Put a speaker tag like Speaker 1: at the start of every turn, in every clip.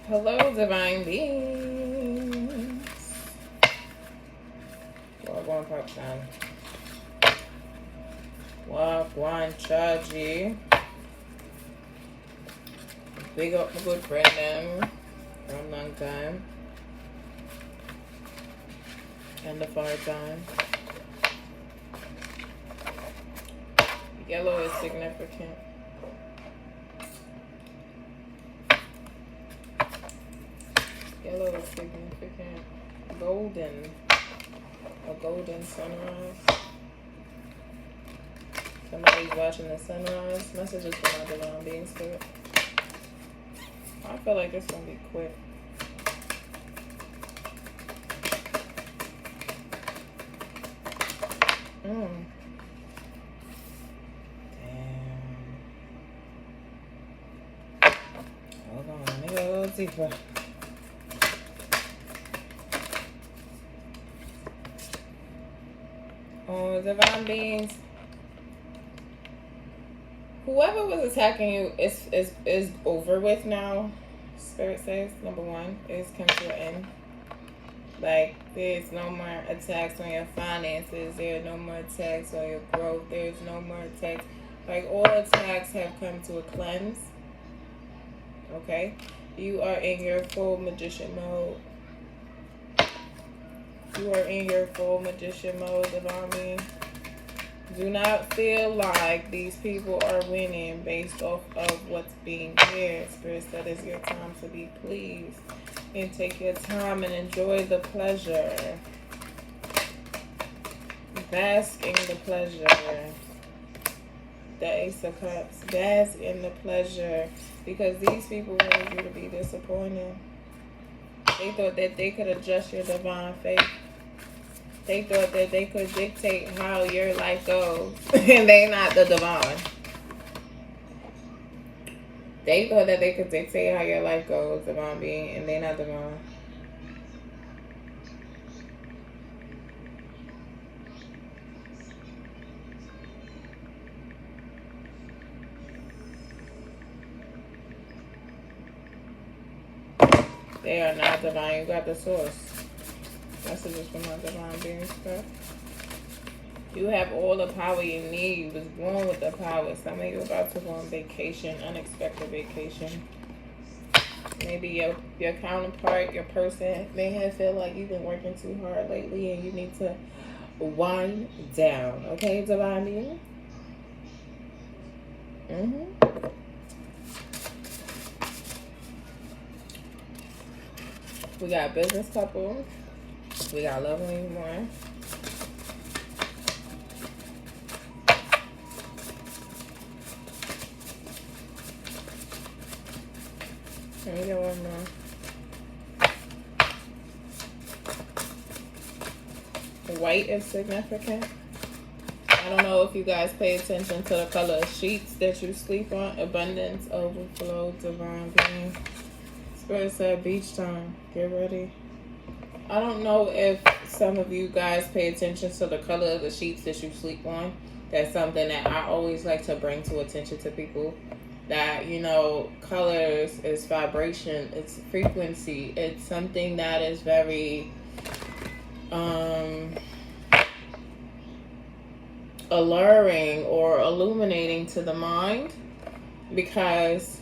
Speaker 1: Hello, divine beings. Wagwan Pakistan. Wagwan Chaji. Big up my good friend them from long time. And the far time. Yellow is significant. Yellow is significant. Golden. A golden sunrise. Somebody's watching the sunrise. Messages from my divine beings to it. I feel like this gonna be quick. Damn. Hold on, let me go a little deeper. Oh, divine beings. Whoever was attacking you is over with now. Spirit says, number one, it's come to an end. Like, there's no more attacks on your finances. There are no more attacks on your growth. There's no more attacks. Like, all attacks have come to a cleanse. Okay? You are in your full magician mode. You are in your full magician mode, divine being. Do not feel like these people are winning based off of what's being here. Spirit said it's your time to be pleased. And take your time and enjoy the pleasure. Bask in the pleasure. The Ace of Cups. Bask in the pleasure. Because these people wanted you to be disappointed. They thought that they could adjust your divine fate. They thought that they could dictate how your life goes. And they not the divine. They thought that they could dictate how your life goes, divine being, and they not divine. They are not divine. You got the source. Messages from my divine beings, stuff. You have all the power you need. You was born with the power. Some of you about to go on vacation, unexpected vacation. Maybe your counterpart, your person, may have feel like you've been working too hard lately and you need to wind down. Okay, divine being? We got business couple. We got love one. Let me get one more. White is significant. I don't know if you guys pay attention to the color of sheets that you sleep on. Abundance, overflow, divine being. Spirit said beach time. Get ready. I don't know if some of you guys pay attention to the color of the sheets that you sleep on. That's something that I always like to bring to attention to people. That, you know, colors is vibration, it's frequency, it's something that is very alluring or illuminating to the mind, because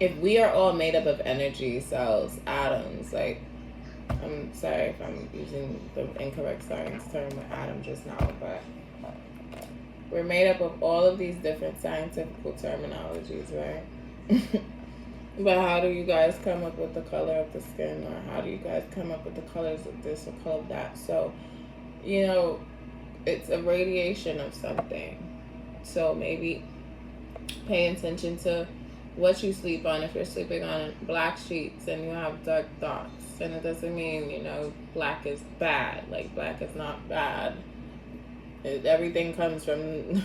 Speaker 1: if we are all made up of energy, cells, atoms, like, I'm sorry if I'm using the incorrect science term with atom just now, but we're made up of all of these different scientific terminologies, right? But how do you guys come up with the color of the skin? Or how do you guys come up with the colors of this or color of that? So, you know, it's a radiation of something. So maybe pay attention to what you sleep on. If you're sleeping on black sheets and you have dark thoughts, and it doesn't mean, you know, black is bad. Like, black is not bad. Everything comes from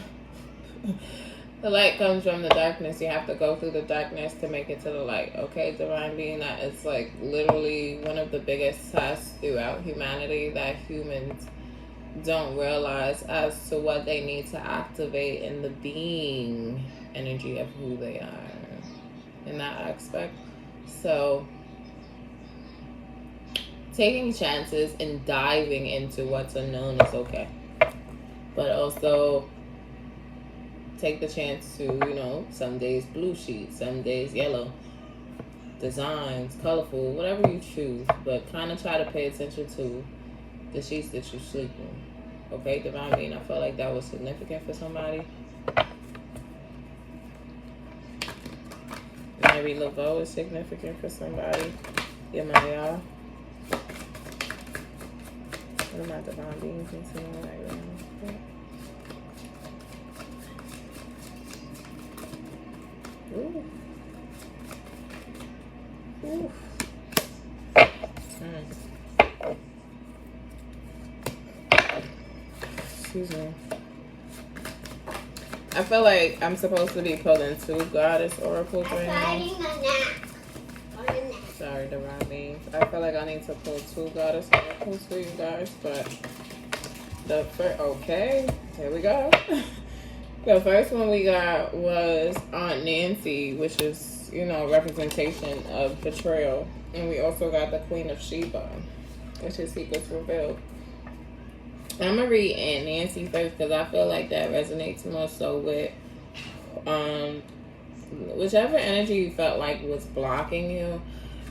Speaker 1: the light comes from the darkness. You have to go through the darkness to make it to the light. Okay, divine being, that is like literally one of the biggest tests throughout humanity that humans don't realize as to what they need to activate in the being energy of who they are in that aspect. So taking chances and diving into what's unknown is okay. But also take the chance to, some days blue sheets, some days yellow, designs, colorful, whatever you choose. But kind of try to pay attention to the sheets that you sleep in. Okay, Divine Being, I felt like that was significant for somebody. Mary Laveau is significant for somebody. Yamaya. What are my Divine Beings continuing right now? Ooh. Ooh. Excuse me. I feel like I'm supposed to be pulling 2 goddess oracles right now. Sorry, Divine Beings. I feel like I need to pull 2 goddess oracles for you guys, but the first, okay, here we go. The first one we got was Aunt Nancy, which is, representation of betrayal. And we also got the Queen of Sheba, which is Secrets Revealed. I'm going to read Aunt Nancy first because I feel like that resonates more so with whichever energy you felt like was blocking you.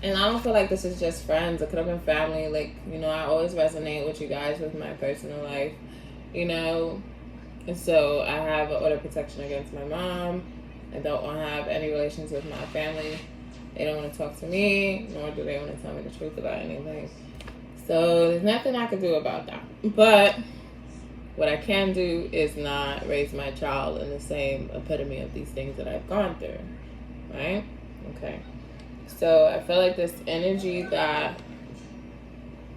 Speaker 1: And I don't feel like this is just friends. It could have been family. Like, I always resonate with you guys with my personal life, And so I have an order of protection against my mom. I don't want to have any relations with my family. They don't want to talk to me, nor do they want to tell me the truth about anything. So there's nothing I can do about that. But what I can do is not raise my child in the same epitome of these things that I've gone through. Right? Okay. So I feel like this energy that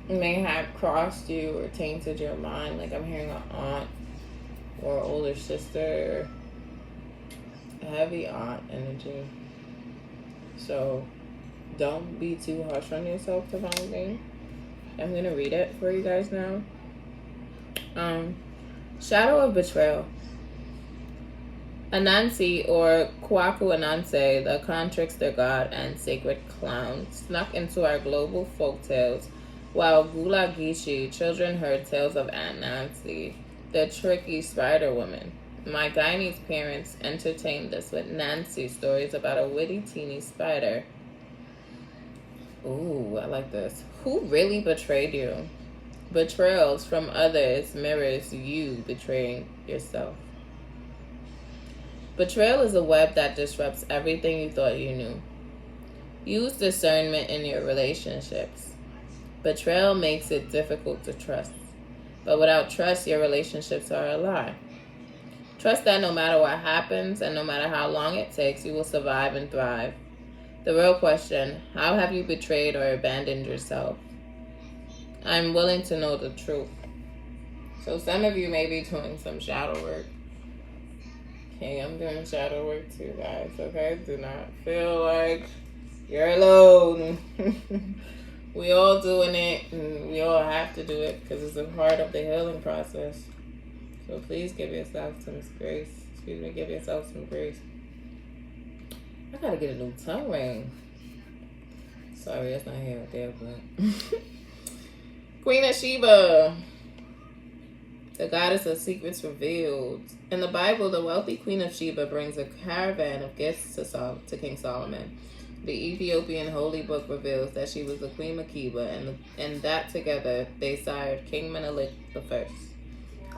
Speaker 1: may have crossed you or tainted your mind, like I'm hearing an aunt or older sister, heavy aunt energy. So don't be too harsh on yourself, Divine Being. I'm going to read it for you guys now. Shadow of Betrayal. Anansi, or Kwaku Anansi, the con trickster god and sacred clown, snuck into our global folktales while Gula Gishi children heard tales of Aunt Nancy, the tricky spider woman. My Guyanese parents entertained us with Nancy stories about a witty teeny spider. Ooh, I like this. Who really betrayed you? Betrayals from others mirrors you betraying yourself. Betrayal is a web that disrupts everything you thought you knew. Use discernment in your relationships. Betrayal makes it difficult to trust. But without trust, your relationships are a lie. Trust that no matter what happens and no matter how long it takes, you will survive and thrive. The real question, how have you betrayed or abandoned yourself? I'm willing to know the truth. So some of you may be doing some shadow work. Okay, I'm doing shadow work too, guys, okay? Do not feel like you're alone. We all doing it, and we all have to do it because it's a part of the healing process. So please give yourself some grace. Give yourself some grace. I gotta get a new tongue ring. Sorry, that's not here or there, but... Queen of Sheba, the goddess of secrets revealed. In the Bible, the wealthy Queen of Sheba brings a caravan of gifts to King Solomon. The Ethiopian holy book reveals that she was the Queen Makeba, and that together they sired King Menelik I.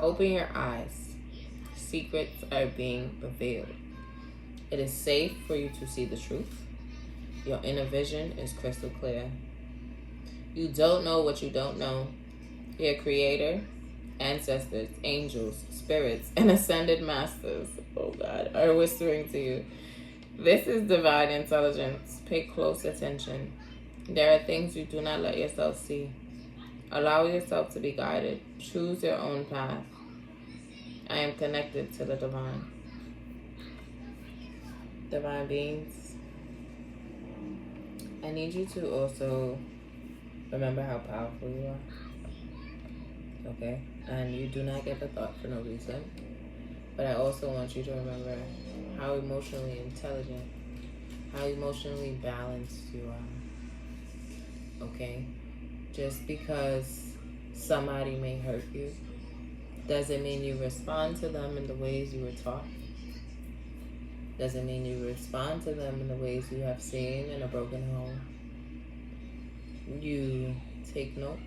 Speaker 1: Open your eyes. Secrets are being revealed. It is safe for you to see the truth. Your inner vision is crystal clear. You don't know what you don't know. Your creator, ancestors, angels, spirits, and ascended masters, oh God, are whispering to you. This is divine intelligence. Pay close attention. There are things you do not let yourself see. Allow yourself to be guided. Choose your own path. I am connected to the divine. Divine beings, I need you to also remember how powerful you are. Okay? And you do not get the thought for no reason. But I also want you to remember how emotionally intelligent, how emotionally balanced you are. Okay? Just because somebody may hurt you doesn't mean you respond to them in the ways you were taught. Doesn't mean you respond to them in the ways you have seen in a broken home. You take note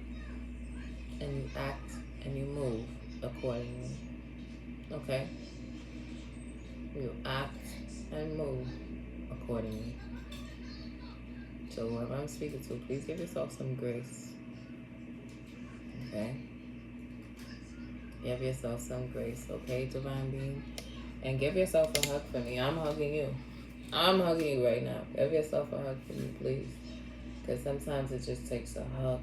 Speaker 1: and you act and you move accordingly. Okay? You act and move accordingly. So whoever I'm speaking to, please give yourself some grace. Okay? Give yourself some grace, okay, Divine Being? And give yourself a hug for me. I'm hugging you. I'm hugging you right now. Give yourself a hug for me, please. Because sometimes it just takes a hug.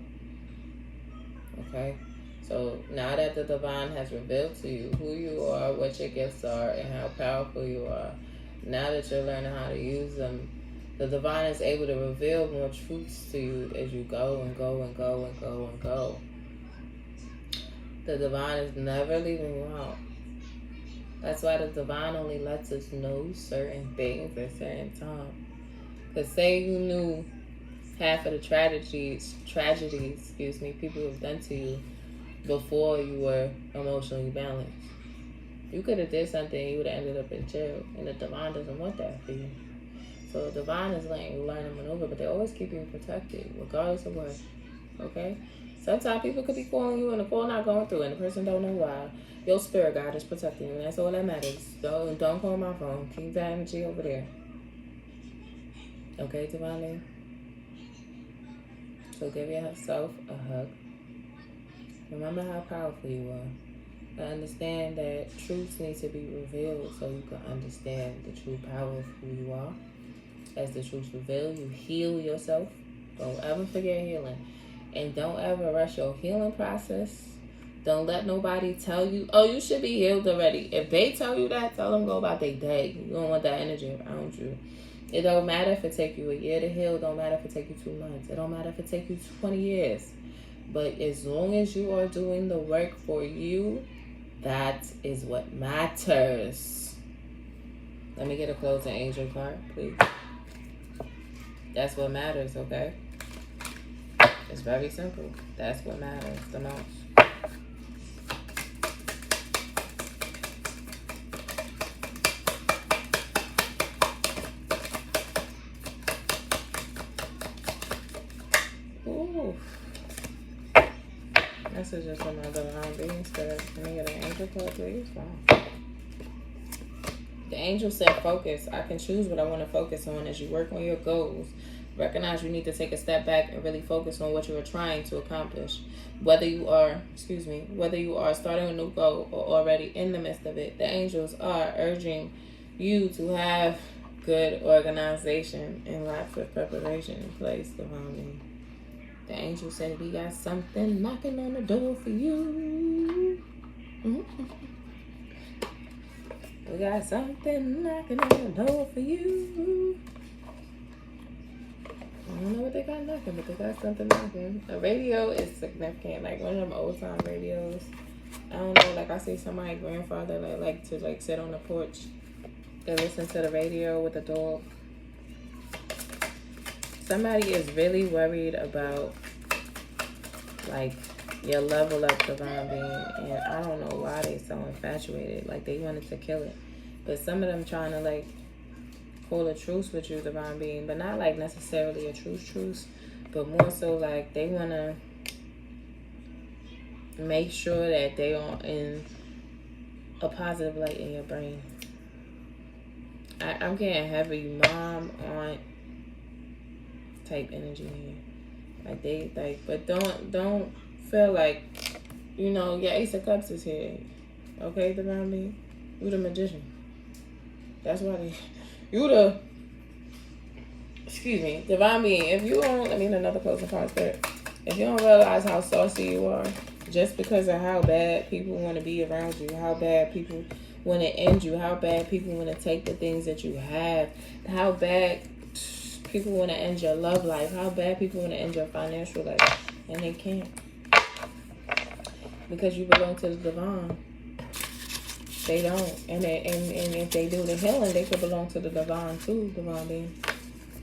Speaker 1: Okay? So now that the Divine has revealed to you who you are, what your gifts are, and how powerful you are, now that you're learning how to use them, the Divine is able to reveal more truths to you as you go and go and go and go and go. The Divine is never leaving you out. That's why the Divine only lets us know certain things at certain times. Because say you knew half of the tragedies, people have done to you before you were emotionally balanced. You could have did something, you would have ended up in jail. And the Divine doesn't want that for you. So the Divine is letting you learn and maneuver, but they always keep you protected, regardless of what. Okay? Sometimes people could be calling you and the call not going through and the person don't know why. Your spirit guide is protecting you, and that's all that matters. So don't call my phone. Keep that energy over there. Okay, Divine? So give yourself a hug. Remember how powerful you are. I understand that truths need to be revealed so you can understand the true power of who you are. As the truths reveal, you heal yourself. Don't ever forget healing. And don't ever rush your healing process. Don't let nobody tell you, oh, you should be healed already. If they tell you that, tell them go about their day. You don't want that energy around you. It don't matter if it take you a year to heal. It don't matter if it take you 2 months. It don't matter if it take you 20 years. But as long as you are doing the work for you, that is what matters. Let me get a closing angel card, please. That's what matters, okay? It's very simple. That's what matters the most. Ooh. Messages from my Divine Being Spirit. Let me get an angel card, please. Wow. The angel said focus. I can choose what I want to focus on as you work on your goals. Recognize you need to take a step back and really focus on what you are trying to accomplish. Whether you are starting a new goal or already in the midst of it, the angels are urging you to have good organization and lots of preparation in place, Divine. The angel said we got something knocking on the door for you. We got something knocking on the door for you. I don't know what they got knocking, but they got something knocking. A radio is significant, like one of them old time radios. I don't know, like I see somebody's grandfather that like to like sit on the porch and listen to the radio with a dog. Somebody is really worried about like your level up, Divine Being, and I don't know why they so infatuated. Like they wanted to kill it, but some of them trying to like call a truce with you, Divine Being, but not like necessarily a truce, but more so like they want to make sure that they are in a positive light in your brain. I'm getting heavy mom, aunt type energy here. Like they like, but don't feel like, you know, your Ace of Cups is here. Okay, Divine Being? You the magician. That's why Divine Being, if you don't, I mean another closing card there. If you don't realize how saucy you are, just because of how bad people want to be around you, how bad people want to end you, how bad people want to take the things that you have, how bad people want to end your love life, how bad people want to end your financial life, and they can't. Because you belong to the Divine. They don't. And if they do the healing, they could belong to the Divine too, Divine Being.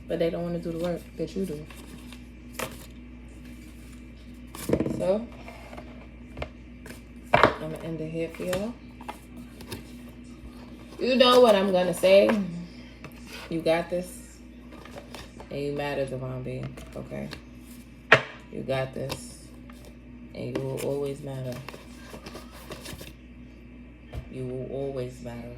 Speaker 1: but they don't want to do the work that you do. So, I'm going to end it here for y'all. You know what I'm going to say. You got this. And you matter, Divine Being. Okay? You got this. And you will always matter. You will always matter.